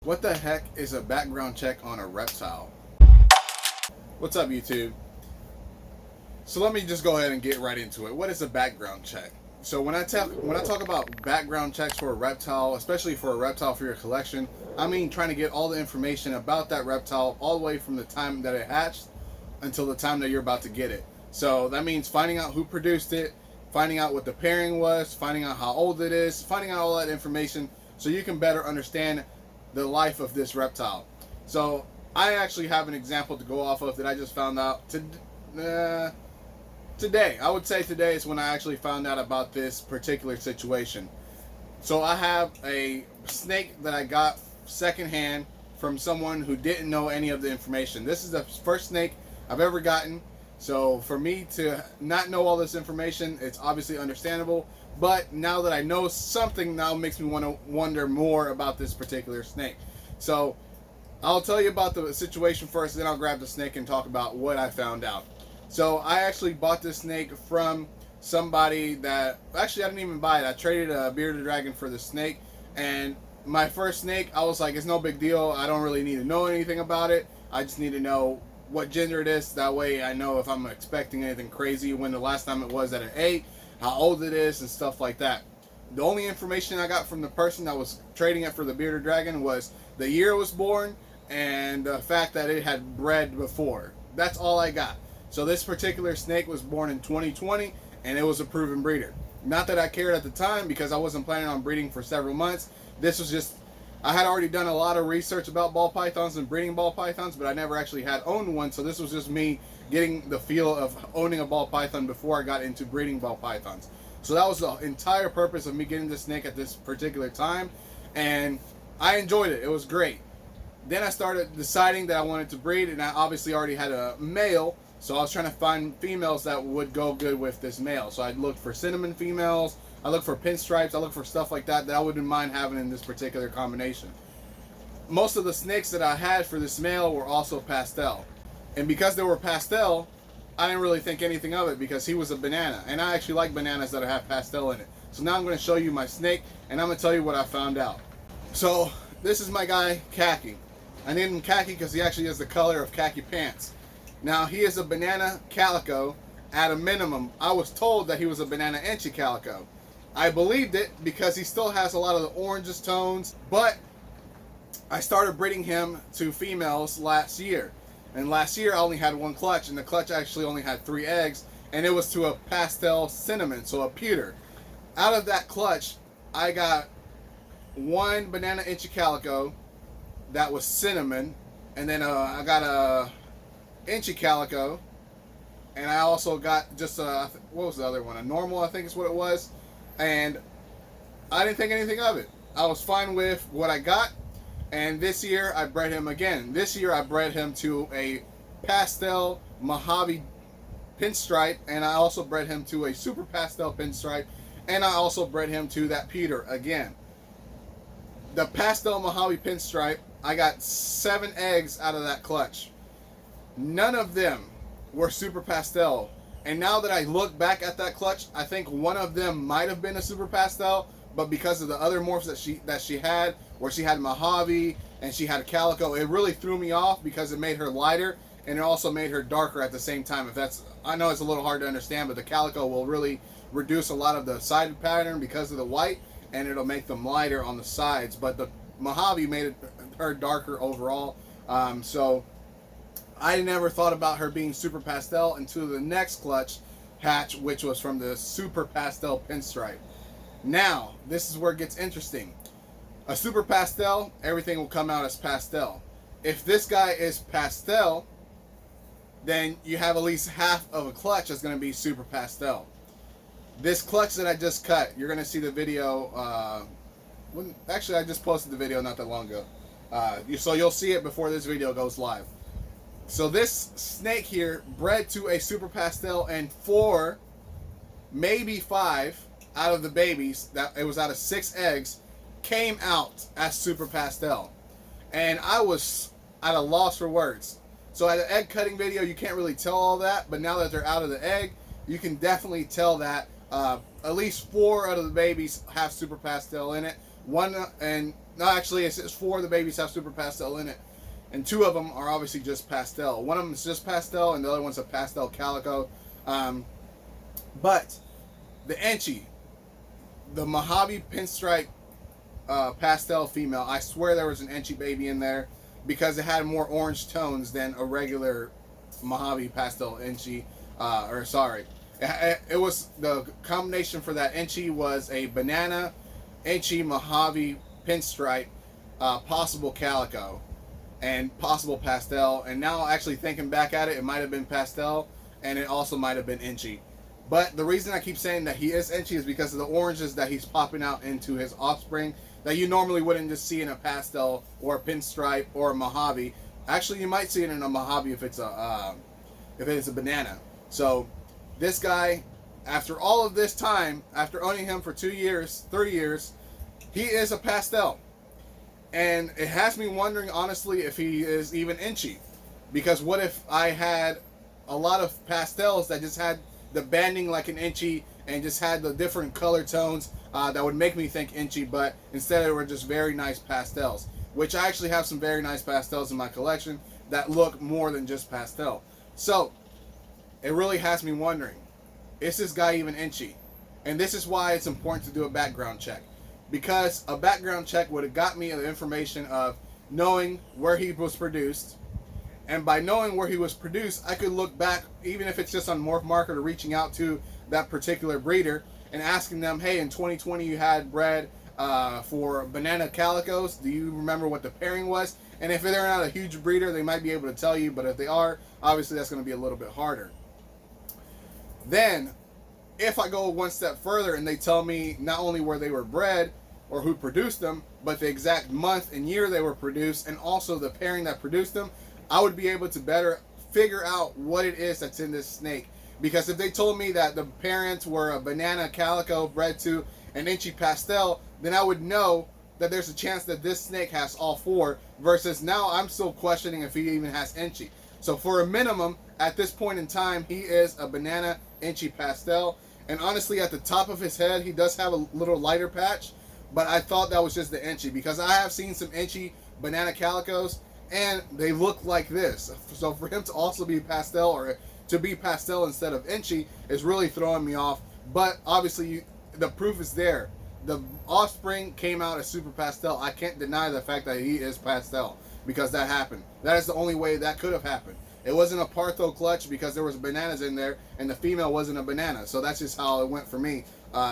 What the heck is a background check on a reptile? What's up, YouTube? So let me just go ahead and get right into it. What is a background check? So when I talk about background checks for a reptile, especially for a reptile for your collection, I mean trying to get all the information about that reptile all the way from the time that it hatched until the time that you're about to get it. So that means finding out who produced it, finding out what the pairing was, finding out how old it is, finding out all that information so you can better understand the life of this reptile. So I actually have an example to go off of that I just found out today. I would say today is when I actually found out about this particular situation. So I have a snake that I got secondhand from someone who didn't know any of the information. This is the first snake I've ever gotten. So for me to not know all this information, it's obviously understandable. But now that I know something, now makes me want to wonder more about this particular snake. So I'll tell you about the situation first, then I'll grab the snake and talk about what I found out. So I actually bought this snake from somebody that, actually I didn't even buy it. I traded a bearded dragon for the snake. And my first snake, I was like, it's no big deal. I don't really need to know anything about it. I just need to know what gender it is. That way I know if I'm expecting anything crazy, when the last time it was that it ate, how old it is, and stuff like that. The only information I got from the person that was trading it for the bearded dragon was the year it was born and the fact that it had bred before. That's all I got. So this particular snake was born in 2020 and it was a proven breeder. Not that I cared at the time because I wasn't planning on breeding for several months. This was just, I had already done a lot of research about ball pythons and breeding ball pythons, but I never actually had owned one. So this was just me getting the feel of owning a ball python before I got into breeding ball pythons. So that was the entire purpose of me getting this snake at this particular time. And I enjoyed it. It was great. Then I started deciding that I wanted to breed, and I obviously already had a male. So I was trying to find females that would go good with this male. So I looked for cinnamon females. I looked for pinstripes. I looked for stuff like that I wouldn't mind having in this particular combination. Most of the snakes that I had for this male were also pastel. And because they were pastel, I didn't really think anything of it because he was a banana. And I actually like bananas that have pastel in it. So now I'm going to show you my snake and I'm going to tell you what I found out. So this is my guy, Khaki. I named him Khaki because he actually has the color of khaki pants. Now he is a banana calico at a minimum. I was told that he was a banana enchi calico. I believed it because he still has a lot of the oranges tones, but I started breeding him to females last year. And last year I only had one clutch, and the clutch actually only had 3 eggs, and it was to a pastel cinnamon, so a pewter. Out of that clutch, I got one banana enchi calico that was cinnamon, and then I got a enchi calico, and I also got just a, what was the other one? A normal, I think is what it was. And I didn't think anything of it. I was fine with what I got. And this year I bred him again. This year I bred him to a pastel Mojave pinstripe, and I also bred him to a super pastel pinstripe, and I also bred him to that pewter again. The pastel Mojave pinstripe, I got 7 eggs out of that clutch. None of them were super pastel. And now that I look back at that clutch, I think one of them might have been a super pastel, but because of the other morphs that she had, where she had Mojave and she had a calico, it really threw me off because it made her lighter and it also made her darker at the same time. If that's, I know it's a little hard to understand, but the calico will really reduce a lot of the side pattern because of the white, and it'll make them lighter on the sides. But the Mojave made her darker overall. So I never thought about her being super pastel until the next clutch hatch, which was from the super pastel pinstripe. Now, this is where it gets interesting. A super pastel, everything will come out as pastel. If this guy is pastel, then you have at least half of a clutch that's going to be super pastel. This clutch that I just cut, you're going to see the video. Actually, I just posted the video not that long ago. So you'll see it before this video goes live. So this snake here bred to a super pastel, and 4, maybe 5 out of the babies, that it was out of 6 eggs, came out as super pastel. And I was at a loss for words. So at the egg cutting video, you can't really tell all that, but now that they're out of the egg, you can definitely tell that at least 4 out of the babies have super pastel in it. One, and No, actually, it's 4 of the babies have super pastel in it, and 2 of them are obviously just pastel. One of them is just pastel, and the other one's a pastel calico. Um, but the Enchi, the Mojave pinstripe pastel female, I swear there was an Enchi baby in there because it had more orange tones than a regular Mojave pastel Enchi. It was the combination for that Enchi was a banana Enchi Mojave pinstripe, possible calico, and possible pastel. And now actually thinking back at it, it might have been pastel, and it also might have been Enchi. But the reason I keep saying that he is Enchi is because of the oranges that he's popping out into his offspring that you normally wouldn't just see in a pastel or a pinstripe or a Mojave. Actually, you might see it in a Mojave if it's a banana. So this guy, after all of this time, after owning him for 2 years, 3 years, he is a pastel. And it has me wondering, honestly, if he is even Enchi. Because what if I had a lot of pastels that just had the banding like an Enchi and just had the different color tones that would make me think Enchi, but instead they were just very nice pastels. Which I actually have some very nice pastels in my collection that look more than just pastel. So, it really has me wondering, is this guy even Enchi? And this is why it's important to do a background check. Because a background check would have got me the information of knowing where he was produced. And by knowing where he was produced, I could look back, even if it's just on Morph Market or reaching out to that particular breeder and asking them, hey, in 2020 you had bred for banana calicos. Do you remember what the pairing was? And if they're not a huge breeder, they might be able to tell you. But if they are, obviously that's going to be a little bit harder. Then, if I go one step further and they tell me not only where they were bred or who produced them, but the exact month and year they were produced and also the pairing that produced them, I would be able to better figure out what it is that's in this snake. Because if they told me that the parents were a banana calico bred to an Enchi pastel, then I would know that there's a chance that this snake has all 4, versus now I'm still questioning if he even has Enchi. So for a minimum, at this point in time, he is a banana Enchi pastel. And honestly, at the top of his head, he does have a little lighter patch, but I thought that was just the Enchi, because I have seen some Enchi banana calicos, and they look like this. So for him to also be pastel, or to be pastel instead of Enchi, is really throwing me off. But obviously, the proof is there. The offspring came out as super pastel. I can't deny the fact that he is pastel, because that happened. That is the only way that could have happened. It wasn't a Partho clutch because there was bananas in there, and the female wasn't a banana. So that's just how it went for me.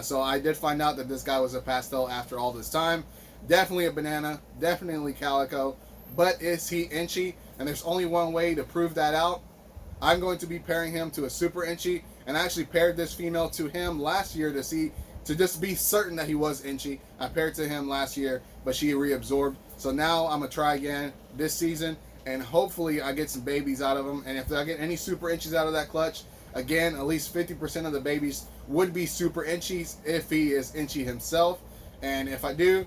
So I did find out that this guy was a pastel after all this time. Definitely a banana, definitely calico. But is he Enchi? And there's only one way to prove that out. I'm going to be pairing him to a super Enchi, and I actually paired this female to him last year to just be certain that he was Enchi. I paired to him last year, but she reabsorbed. So now I'm going to try again this season, and hopefully I get some babies out of him. And if I get any super Enchis out of that clutch, again, at least 50% of the babies would be super Enchis if he is Enchi himself. And if I do,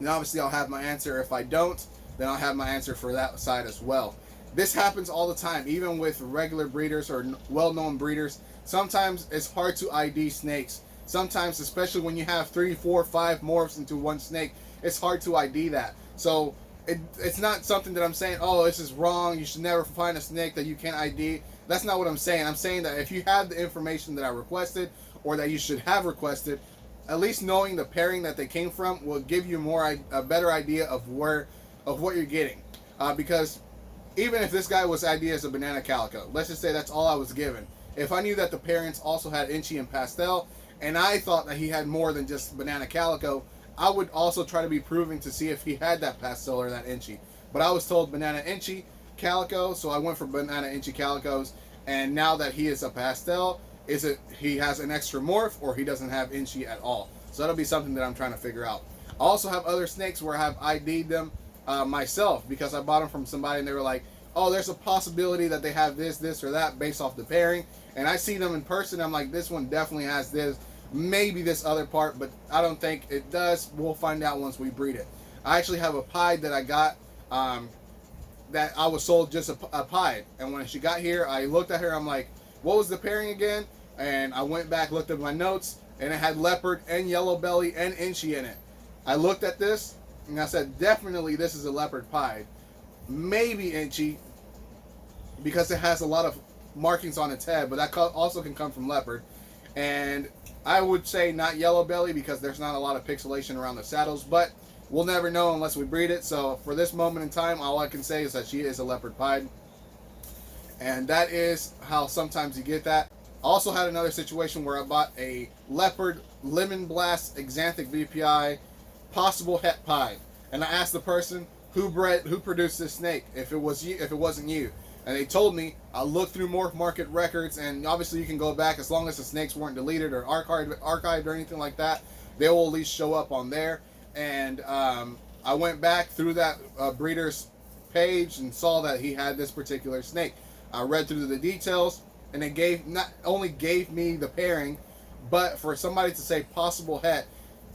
then obviously I'll have my answer. If I don't, then I'll have my answer for that side as well. This happens all the time, even with regular breeders or well-known breeders. Sometimes it's hard to ID snakes. Sometimes, especially when you have 3, 4, 5 morphs into one snake, it's hard to ID that. So it's not something that I'm saying, oh, this is wrong, you should never find a snake that you can't ID. That's not what I'm saying. I'm saying that if you have the information that I requested, or that you should have requested, at least knowing the pairing that they came from will give you a better idea of what you're getting. Because even if this guy was ID as a banana calico, let's just say that's all I was given. If I knew that the parents also had Enchi and pastel, and I thought that he had more than just banana calico, I would also try to be proving to see if he had that pastel or that Enchi. But I was told banana Enchi calico, so I went for banana Enchi calicos. And now that he is a pastel, is it he has an extra morph, or he doesn't have Enchi at all? So that'll be something that I'm trying to figure out. I also have other snakes where I have ID'd them myself, because I bought them from somebody and they were like, oh, there's a possibility that they have this or that based off the pairing. And I see them in person, I'm like, this one definitely has this, maybe this other part, but I don't think it does. We'll find out once we breed it. I actually have a pied that I got that I was sold just a pied, and when she got here, I looked at her, I'm like, what was the pairing again? And I went back, looked at my notes, and it had leopard and yellow belly and Enchi in it. I looked at this, And I said, definitely this is a leopard pied. Maybe inchy, because it has a lot of markings on its head, but that also can come from leopard. And I would say not yellow belly, because there's not a lot of pixelation around the saddles, but we'll never know unless we breed it. So for this moment in time, all I can say is that she is a leopard pied. And that is how sometimes you get that. I also had another situation where I bought a leopard lemon blast exanthic VPI possible het pied, and I asked the person who produced this snake if it wasn't you, and they told me. I looked through Morph Market records, and obviously you can go back as long as the snakes weren't deleted or archived or anything like that. They will at least show up on there. And I went back through that breeder's page and saw that he had this particular snake. I read through the details, and it not only gave me the pairing, but for somebody to say possible het,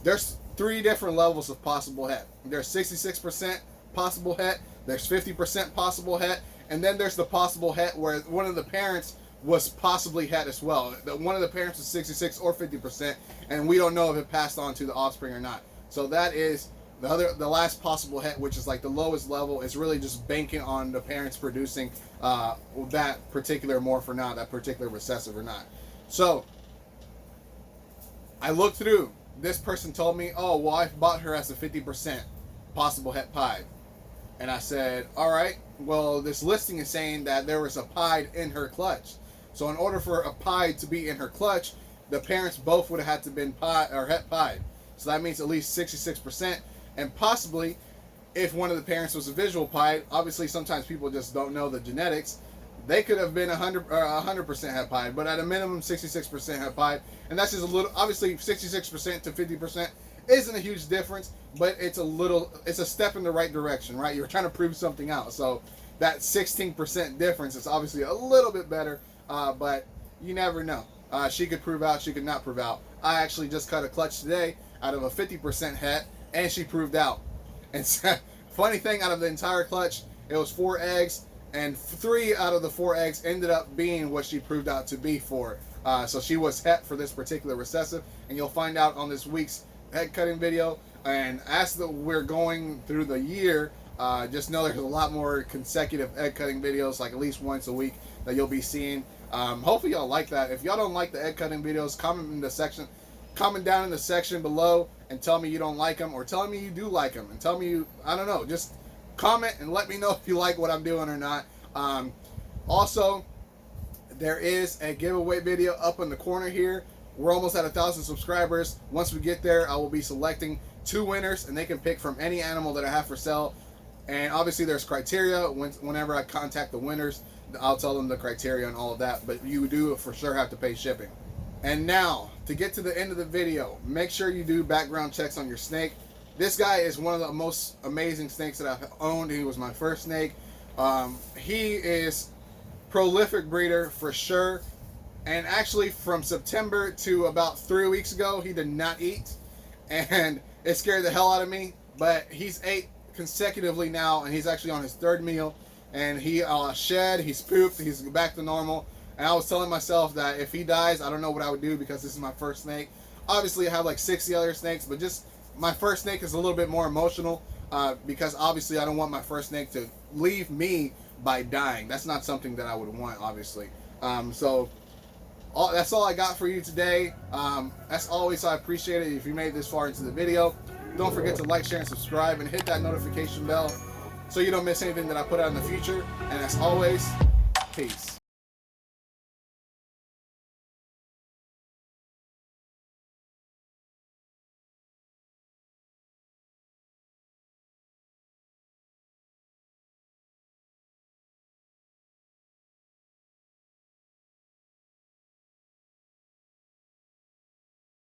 there's 3 different levels of possible het. There's 66% possible het, there's 50% possible het, and then there's the possible het where one of the parents was possibly het as well. One of the parents was 66 or 50%, and we don't know if it passed on to the offspring or not. So that is the last possible het, which is like the lowest level. Is really just banking on the parents producing that particular morph or not, that particular recessive or not. So I looked through. This person told me, oh, well, I bought her as a 50% possible het pied. And I said, all right, well, this listing is saying that there was a pied in her clutch. So in order for a pied to be in her clutch, the parents both would have had to been pied or het pied. So that means at least 66%. And possibly, if one of the parents was a visual pied, obviously sometimes people just don't know the genetics, they could have been 100% het pied, but at a minimum 66% het pied. And that's just a little, obviously 66% to 50% isn't a huge difference, but it's a step in the right direction, right? You're trying to prove something out. So that 16% difference is obviously a little bit better, but you never know. She could prove out, she could not prove out. I actually just cut a clutch today out of a 50% het, and she proved out. And funny thing, out of the entire clutch, it was 4 eggs, and 3 out of the 4 eggs ended up being what she proved out to be for. So she was het for this particular recessive, and you'll find out on this week's egg cutting video. And as we're going through the year, just know there's a lot more consecutive egg cutting videos, like at least once a week, that you'll be seeing. Hopefully y'all like that. If y'all don't like the egg cutting videos, comment down in the section below and tell me you don't like them, or tell me you do like them, and tell me I don't know, just comment and let me know if you like what I'm doing or not. Also, there is a giveaway video up in the corner here. We're almost at 1,000 subscribers. Once we get there, I will be selecting 2 winners, and they can pick from any animal that I have for sale. And obviously there's criteria. Whenever I contact the winners, I'll tell them the criteria and all of that, but you do for sure have to pay shipping. And now, to get to the end of the video, make sure you do background checks on your snake. This guy is one of the most amazing snakes that I've owned. He was my first snake. He is prolific breeder for sure. And actually, from September to about 3 weeks ago, he did not eat, and it scared the hell out of me. But he's ate consecutively now, and he's actually on his 3rd meal. And he shed, he's pooped, he's back to normal. And I was telling myself that if he dies, I don't know what I would do, because this is my first snake. Obviously, I have like 60 other snakes, but just my first snake is a little bit more emotional, because obviously I don't want my first snake to leave me by dying. That's not something that I would want, obviously. So that's all I got for you today. As always, I appreciate it if you made it this far into the video. Don't forget to like, share, and subscribe, and hit that notification bell so you don't miss anything that I put out in the future. And as always, peace.